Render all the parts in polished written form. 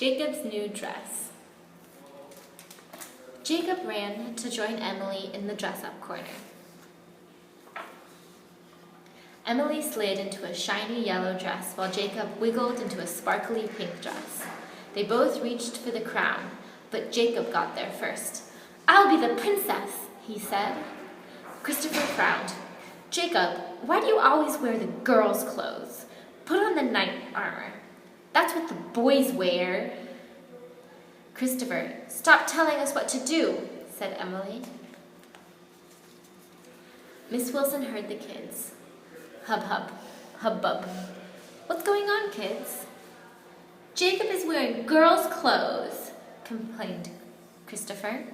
Jacob's new dress. Jacob ran to join Emily in the dress-up corner. Emily slid into a shiny yellow dress while Jacob wiggled into a sparkly pink dress. They both reached for the crown, but Jacob got there first. "I'll be the princess," he said. Christopher frowned. "Jacob, why do you always wear the girls' clothes? Put on the knight armor. That's what the boys wear." "Christopher, stop telling us what to do," said Emily. Miss Wilson heard the kids. Hub, hubbub. "What's going on, kids?" "Jacob is wearing girls' clothes," complained Christopher.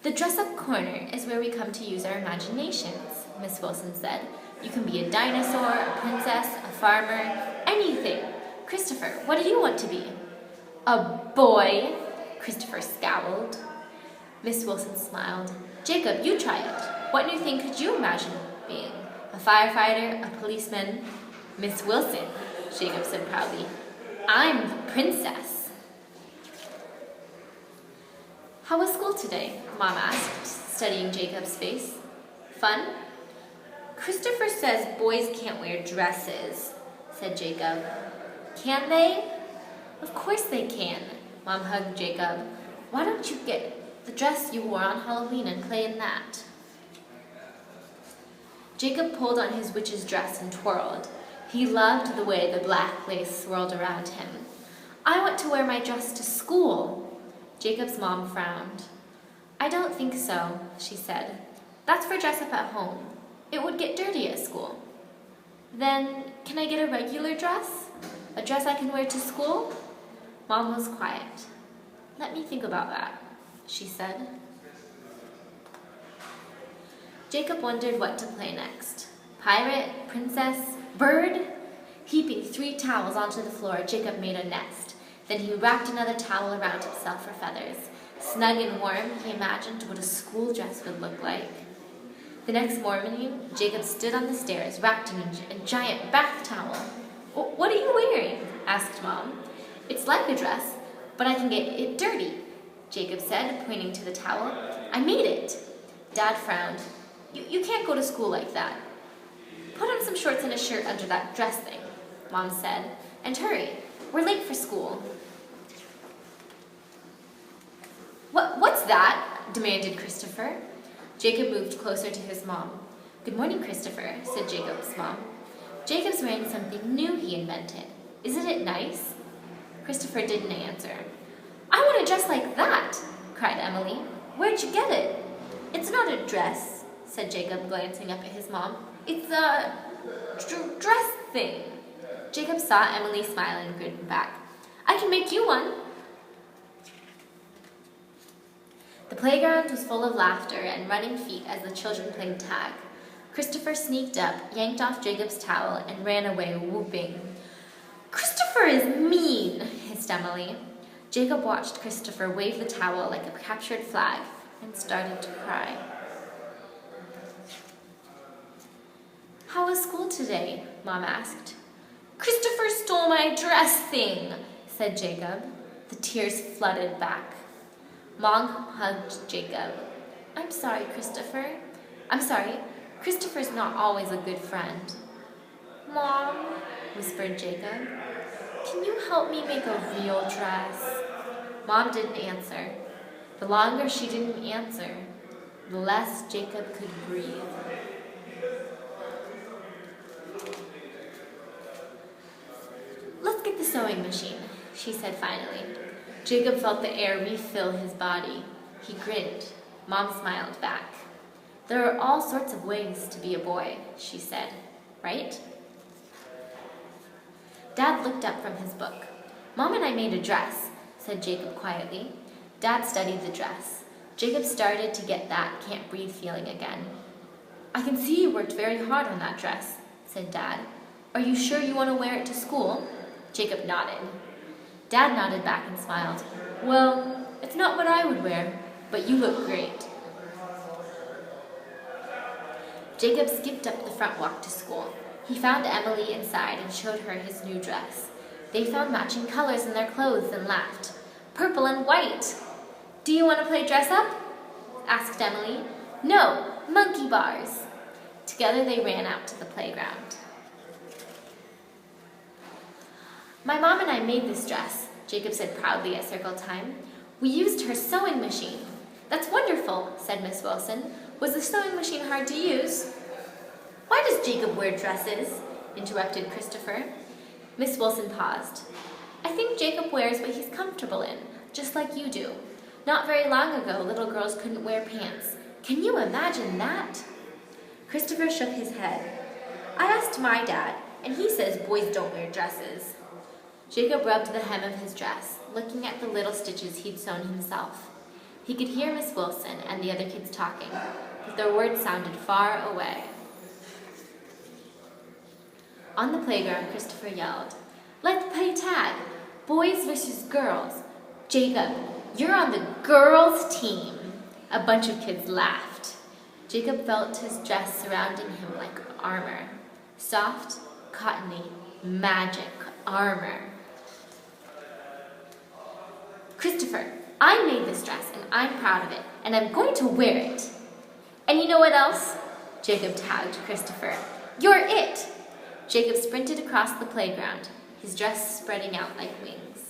"The dress-up corner is where we come to use our imaginations," Miss Wilson said. "You can be a dinosaur, a princess, a farmer, anything. Christopher, what do you want to be?" "A boy," Christopher scowled. Miss Wilson smiled. "Jacob, you try it. What new thing could you imagine being? A firefighter, a policeman?" "Miss Wilson," Jacob said proudly, "I'm the princess." "How was school today?" Mom asked, studying Jacob's face. "Fun?" "Christopher says boys can't wear dresses," said Jacob. "Can they?" "Of course they can." Mom hugged Jacob. "Why don't you get the dress you wore on Halloween and play in that?" Jacob pulled on his witch's dress and twirled. He loved the way the black lace swirled around him. "I want to wear my dress to school." Jacob's mom frowned. "I don't think so," she said. "That's for dress up at home. It would get dirty at school." "Then, can I get a regular dress? A dress I can wear to school?" Mom was quiet. "Let me think about that," she said. Jacob wondered what to play next. Pirate, princess, bird? Heaping 3 towels onto the floor, Jacob made a nest. Then he wrapped another towel around himself for feathers. Snug and warm, he imagined what a school dress would look like. The next morning, Jacob stood on the stairs, wrapped in a giant bath towel. "What are you wearing?" asked Mom. "It's like a dress, but I can get it dirty," Jacob said, pointing to the towel. "I made it." Dad frowned. You can't go to school like that." "Put on some shorts and a shirt under that dress thing," Mom said. "And hurry, we're late for school." What's that?" demanded Christopher. Jacob moved closer to his mom. "Good morning, Christopher," said Jacob's mom. "Jacob's wearing something new he invented. Isn't it nice?" Christopher didn't answer. "I want a dress like that," cried Emily. "Where'd you get it?" "It's not a dress," said Jacob, glancing up at his mom. "It's a dress thing." Jacob saw Emily smile and grinned back. "I can make you one." The playground was full of laughter and running feet as the children played tag. Christopher sneaked up, yanked off Jacob's towel, and ran away, whooping. "Christopher is mean," hissed Emily. Jacob watched Christopher wave the towel like a captured flag and started to cry. "How was school today?" Mom asked. "Christopher stole my dress thing," said Jacob. The tears flooded back. Mom hugged Jacob. "I'm sorry, Christopher. I'm sorry. Christopher's not always a good friend." "Mom," whispered Jacob, "can you help me make a real dress?" Mom didn't answer. The longer she didn't answer, the less Jacob could breathe. "Let's get the sewing machine," she said finally. Jacob felt the air refill his body. He grinned. Mom smiled back. "There are all sorts of ways to be a boy," she said. "Right?" Dad looked up from his book. "Mom and I made a dress," said Jacob quietly. Dad studied the dress. Jacob started to get that can't breathe feeling again. "I can see you worked very hard on that dress," said Dad. "Are you sure you want to wear it to school?" Jacob nodded. Dad nodded back and smiled. "Well, it's not what I would wear, but you look great." Jacob skipped up the front walk to school. He found Emily inside and showed her his new dress. They found matching colors in their clothes and laughed. Purple and white. Do you want to play dress up? Asked Emily. No, monkey bars. Together they ran out to the playground. My mom and I made this dress, Jacob said proudly at circle time. We used her sewing machine. That's wonderful, said Miss Wilson. Was the sewing machine hard to use? Why does Jacob wear dresses? Interrupted Christopher. Miss Wilson paused. I think Jacob wears what he's comfortable in, just like you do. Not very long ago, little girls couldn't wear pants. Can you imagine that? Christopher shook his head. I asked my dad, and he says boys don't wear dresses. Jacob rubbed the hem of his dress, looking at the little stitches he'd sewn himself. He could hear Miss Wilson and the other kids talking, but their words sounded far away. On the playground, Christopher yelled, Let's play tag, boys versus girls. Jacob, you're on the girls' team. A bunch of kids laughed. Jacob felt his dress surrounding him like armor. Soft, cottony, magic armor. Christopher, I made this dress and I'm proud of it, and I'm going to wear it. And you know what else? Jacob tagged Christopher. You're it! Jacob sprinted across the playground, his dress spreading out like wings.